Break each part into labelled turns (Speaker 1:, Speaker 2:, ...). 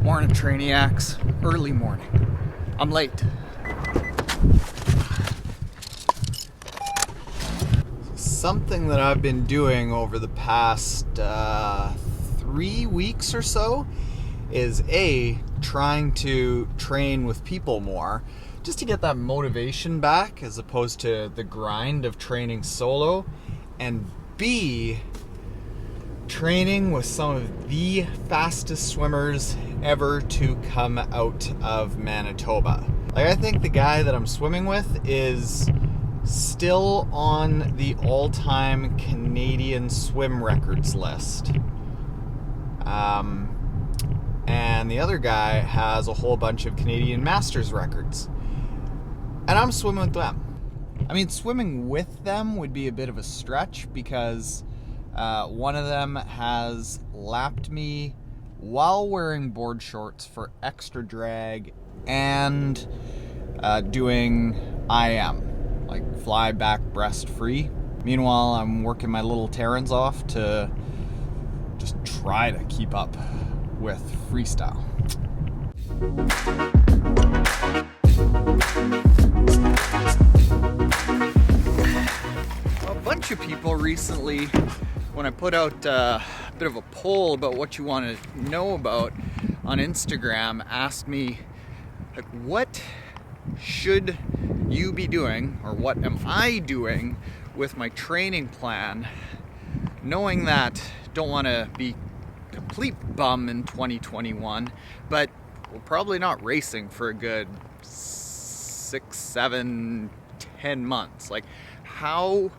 Speaker 1: Morning, Trainiacs. Early morning. I'm late. Something that I've been doing over the past 3 weeks or so is trying to train with people more, just to get that motivation back as opposed to the grind of training solo, and B, training with some of the fastest swimmers ever to come out of Manitoba. I think the guy that I'm swimming with is still on the all-time Canadian swim records list. And the other guy has a whole bunch of Canadian Masters records. And I'm swimming with them. I mean, swimming with them would be a bit of a stretch because one of them has lapped me while wearing board shorts for extra drag and doing IM, like fly back breast free. Meanwhile, I'm working my little Tarens off to just try to keep up with freestyle. A bunch of people recently, when I put out a bit of a poll about what you want to know about on Instagram, asked me, like, what should you be doing, or what am I doing with my training plan, knowing that don't want to be complete bum in 2021, but we're probably not racing for a good 6, 7, 10 months. Like, how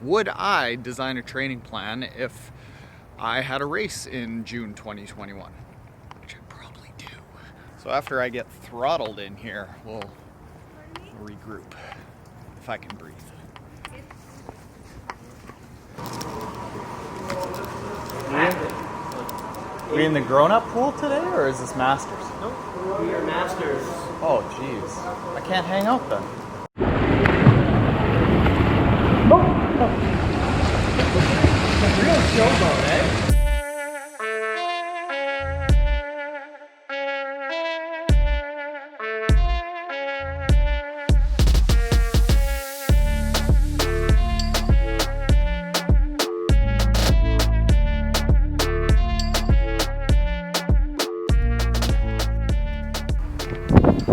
Speaker 1: would I design a training plan if I had a race in June 2021? Which I probably do. So after I get throttled in here, we'll regroup, if I can breathe. Are we in the grown-up pool today, or is this Masters?
Speaker 2: Nope, we are Masters.
Speaker 1: Oh, jeez. I can't hang out then.
Speaker 2: Real showboat, eh?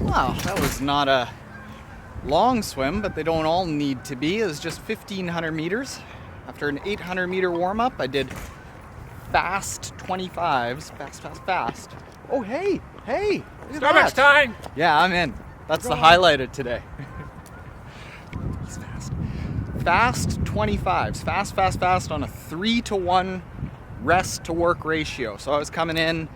Speaker 1: Wow, that was not a long swim, but they don't all need to be. It was just 1,500 meters. After an 800 meter warm up, I did fast 25s. Fast. Oh, hey. Look at
Speaker 2: Starbucks
Speaker 1: that.
Speaker 2: time!
Speaker 1: Yeah, I'm in. That's the highlight of today. He's fast. Fast 25s. Fast on a 3-to-1 rest to work ratio. So I was coming in,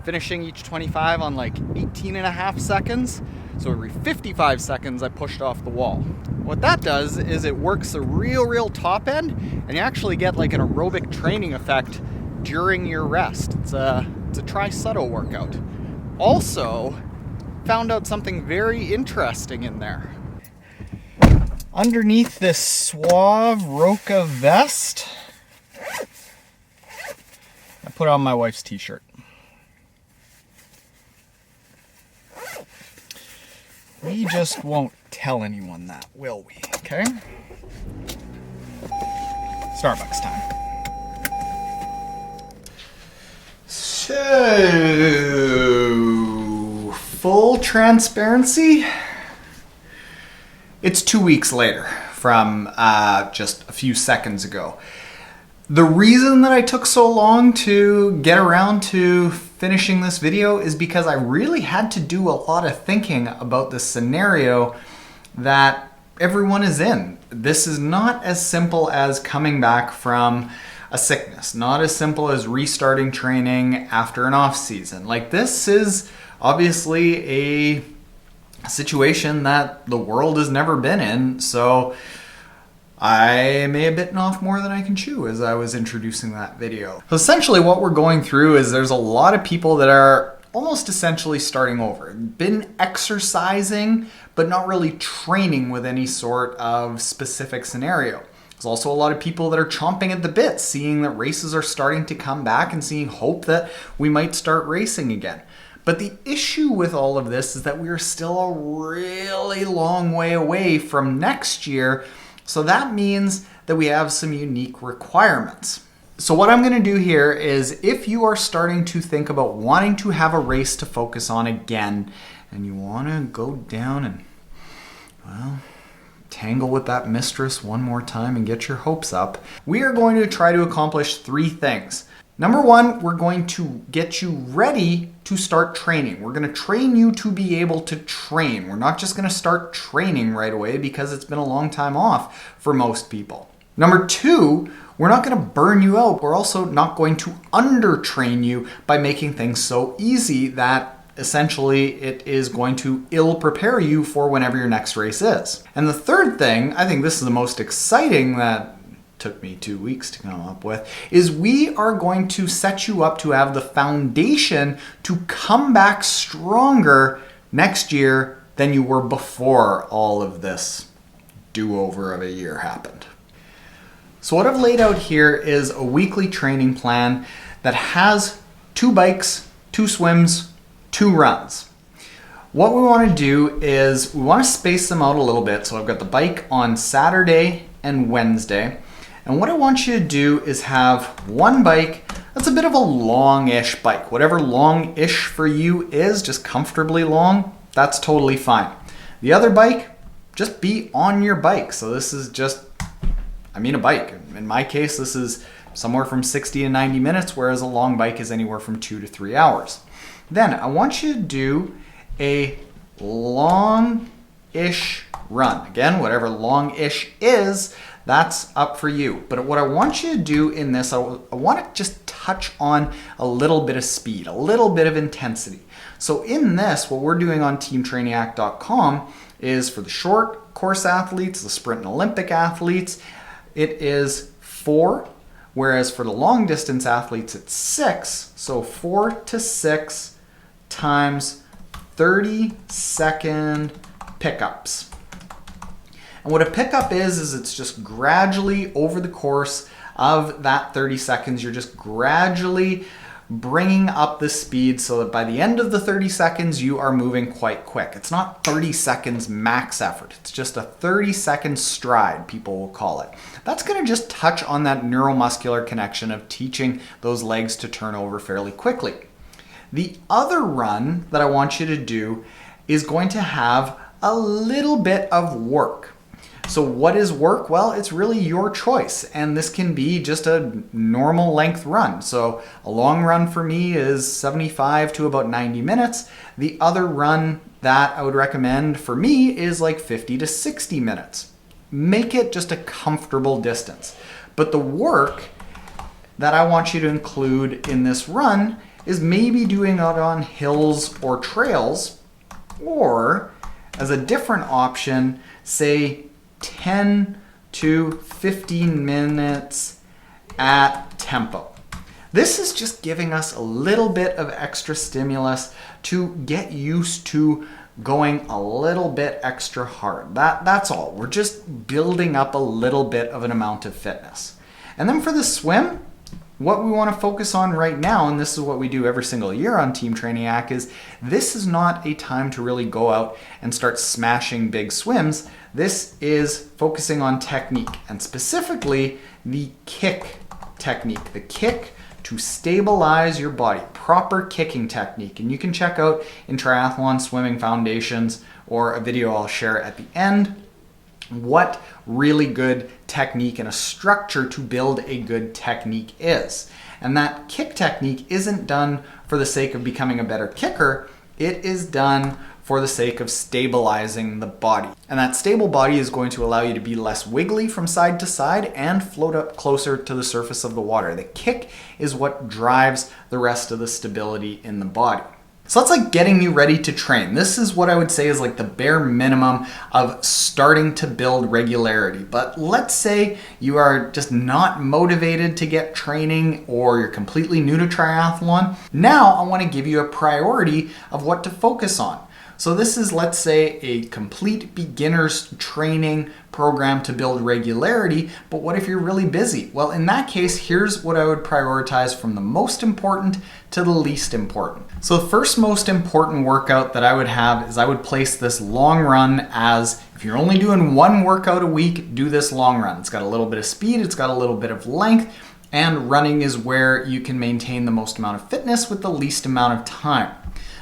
Speaker 1: finishing each 25 on like 18 and a half seconds. So every 55 seconds, I pushed off the wall. What that does is it works the real top end, and you actually get like an aerobic training effect during your rest. It's a tri-subtle workout. Also, found out something very interesting in there. Underneath this Suave Roca vest, I put on my wife's t-shirt. We just won't tell anyone that, will we? Okay? Starbucks time. So, full transparency, it's 2 weeks later from just a few seconds ago. The reason that I took so long to get around to finishing this video is because I really had to do a lot of thinking about the scenario that everyone is in. This is not as simple as coming back from a sickness, not as simple as restarting training after an off season. Like, this is obviously a situation that the world has never been in, so I may have bitten off more than I can chew as I was introducing that video. So essentially what we're going through is there's a lot of people that are almost essentially starting over. Been exercising, but not really training with any sort of specific scenario. There's also a lot of people that are chomping at the bit, seeing that races are starting to come back and seeing hope that we might start racing again. But the issue with all of this is that we are still a really long way away from next year. So that means that we have some unique requirements. So what I'm going to do here is, if you are starting to think about wanting to have a race to focus on again, and you want to go down and, well, tangle with that mistress one more time and get your hopes up, we are going to try to accomplish 3 things. Number 1, we're going to get you ready to start training. We're going to train you to be able to train. We're not just going to start training right away because it's been a long time off for most people. Number 2, we're not going to burn you out. We're also not going to undertrain you by making things so easy that essentially it is going to ill prepare you for whenever your next race is. And the third thing, I think this is the most exciting, that took me 2 weeks to come up with, is we are going to set you up to have the foundation to come back stronger next year than you were before all of this do-over of a year happened. So what I've laid out here is a weekly training plan that has 2 bikes, 2 swims, 2 runs. What we want to do is we want to space them out a little bit. So I've got the bike on Saturday and Wednesday. And what I want you to do is have one bike that's a bit of a long-ish bike. Whatever long-ish for you is, just comfortably long, that's totally fine. The other bike, just be on your bike. So this is just, a bike. In my case, this is somewhere from 60 to 90 minutes, whereas a long bike is anywhere from 2 to 3 hours. Then I want you to do a long-ish run. Again, whatever long-ish is, that's up for you. But what I want you to do in this, I want to just touch on a little bit of speed, a little bit of intensity. So in this, what we're doing on teamtrainiac.com is, for the short course athletes, the sprint and Olympic athletes, it is 4, whereas for the long distance athletes, it's 6. So 4 to 6 times 30-second pickups. And what a pickup is it's just gradually over the course of that 30 seconds, you're just gradually bringing up the speed so that by the end of the 30 seconds, you are moving quite quick. It's not 30 seconds max effort. It's just a 30-second stride, people will call it. That's going to just touch on that neuromuscular connection of teaching those legs to turn over fairly quickly. The other run that I want you to do is going to have a little bit of work. So what is work? Well, it's really your choice, and this can be just a normal length run. So a long run for me is 75 to about 90 minutes. The other run that I would recommend for me is like 50 to 60 minutes. Make it just a comfortable distance. But the work that I want you to include in this run is maybe doing it on hills or trails, or as a different option, say 10 to 15 minutes at tempo. This is just giving us a little bit of extra stimulus to get used to going a little bit extra hard. That's all. We're just building up a little bit of an amount of fitness. And then for the swim, what we want to focus on right now, and this is what we do every single year on Team Trainiac, is this is not a time to really go out and start smashing big swims. This is focusing on technique, and specifically the kick technique, the kick to stabilize your body, proper kicking technique. And you can check out in Triathlon Swimming Foundations, or a video I'll share at the end, what really good technique and a structure to build a good technique is. And that kick technique isn't done for the sake of becoming a better kicker, it is done for the sake of stabilizing the body. And that stable body is going to allow you to be less wiggly from side to side and float up closer to the surface of the water. The kick is what drives the rest of the stability in the body. So that's like getting you ready to train. This is what I would say is like the bare minimum of starting to build regularity. But let's say you are just not motivated to get training, or you're completely new to triathlon. Now I want to give you a priority of what to focus on. So this is, let's say, a complete beginner's training program to build regularity, but what if you're really busy? Well, in that case, here's what I would prioritize from the most important to the least important. So the first most important workout that I would have is I would place this long run as, if you're only doing one workout a week, do this long run. It's got a little bit of speed, it's got a little bit of length, and running is where you can maintain the most amount of fitness with the least amount of time.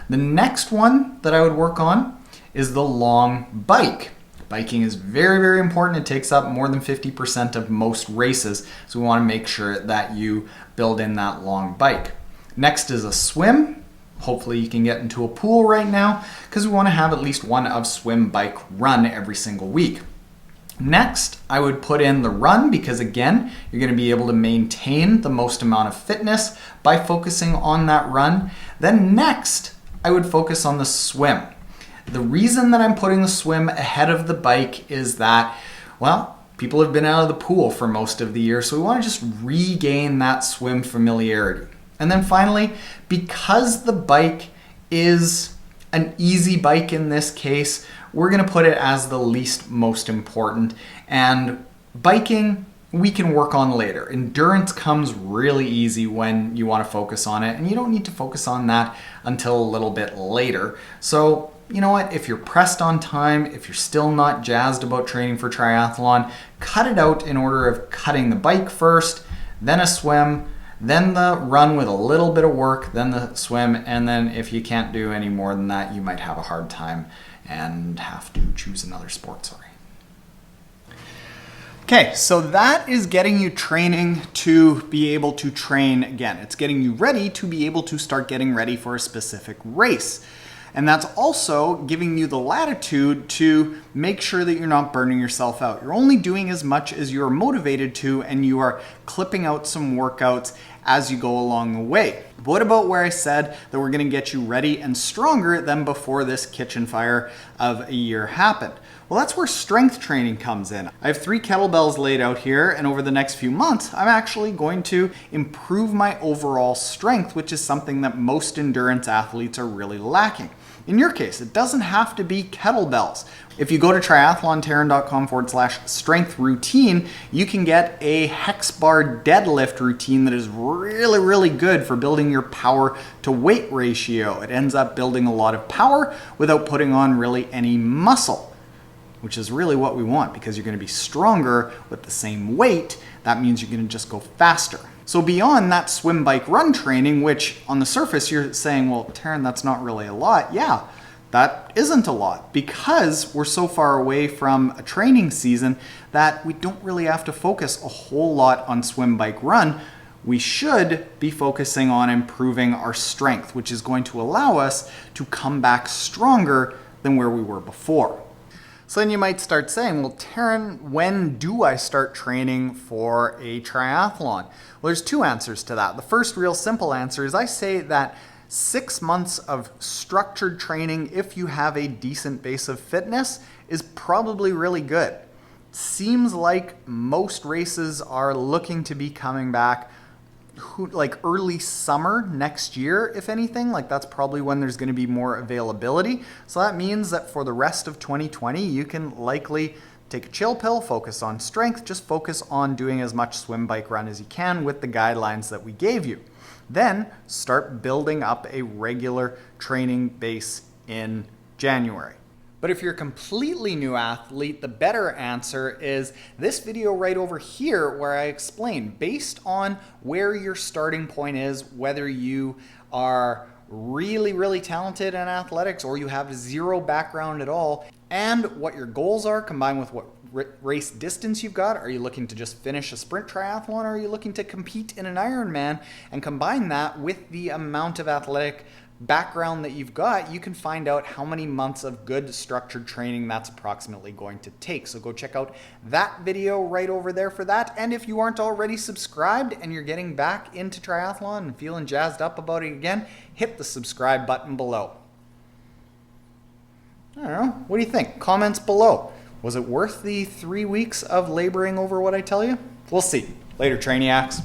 Speaker 1: The next one that I would work on is the long bike. Biking is very, very important. It takes up more than 50% of most races, so we want to make sure that you build in that long bike. Next is a swim. Hopefully you can get into a pool right now because we want to have at least one of swim, bike, run every single week. Next, I would put in the run because again, you're going to be able to maintain the most amount of fitness by focusing on that run. Then next, I would focus on the swim. The reason that I'm putting the swim ahead of the bike is that, well, people have been out of the pool for most of the year, so we want to just regain that swim familiarity. And then finally, because the bike is an easy bike in this case, we're going to put it as the least most important. And biking, we can work on later. Endurance comes really easy when you want to focus on it, and you don't need to focus on that until a little bit later. So, you know what? If you're pressed on time, if you're still not jazzed about training for triathlon, cut it out in order of cutting the bike first, then a swim, then the run with a little bit of work, then the swim, and then if you can't do any more than that, you might have a hard time and have to choose another sport, sorry. Okay, so that is getting you training to be able to train again. It's getting you ready to be able to start getting ready for a specific race. And that's also giving you the latitude to make sure that you're not burning yourself out. You're only doing as much as you're motivated to, and you are clipping out some workouts as you go along the way. But what about where I said that we're gonna get you ready and stronger than before this kitchen fire of a year happened? Well, that's where strength training comes in. I have 3 kettlebells laid out here, and over the next few months, I'm actually going to improve my overall strength, which is something that most endurance athletes are really lacking. In your case, it doesn't have to be kettlebells. If you go to triathlontaren.com/strength routine, you can get a hex bar deadlift routine that is really, really good for building your power to weight ratio. It ends up building a lot of power without putting on really any muscle, which is really what we want because you're going to be stronger with the same weight. That means you're going to just go faster. So beyond that swim, bike, run training, which on the surface you're saying, well, Taren, that's not really a lot. Yeah, that isn't a lot because we're so far away from a training season that we don't really have to focus a whole lot on swim, bike, run. We should be focusing on improving our strength, which is going to allow us to come back stronger than where we were before. So then you might start saying, well, Taren, when do I start training for a triathlon? Well, there's 2 answers to that. The first real simple answer is I say that 6 months of structured training, if you have a decent base of fitness, is probably really good. Seems like most races are looking to be coming back like early summer next year, if anything. Like that's probably when there's going to be more availability. So that means that for the rest of 2020, you can likely take a chill pill, focus on strength, just focus on doing as much swim, bike, run as you can with the guidelines that we gave you. Then start building up a regular training base in January. But if you're a completely new athlete, the better answer is this video right over here where I explain based on where your starting point is, whether you are really, really talented in athletics or you have 0 background at all, and what your goals are combined with what race distance you've got. Are you looking to just finish a sprint triathlon, or are you looking to compete in an Ironman? And combine that with the amount of athletic background that you've got, you can find out how many months of good structured training that's approximately going to take. So go check out that video right over there for that. And if you aren't already subscribed and you're getting back into triathlon and feeling jazzed up about it again, hit the subscribe button below. I don't know. What do you think? Comments below. Was it worth the 3 weeks of laboring over what I tell you? We'll see. Later, Trainiacs.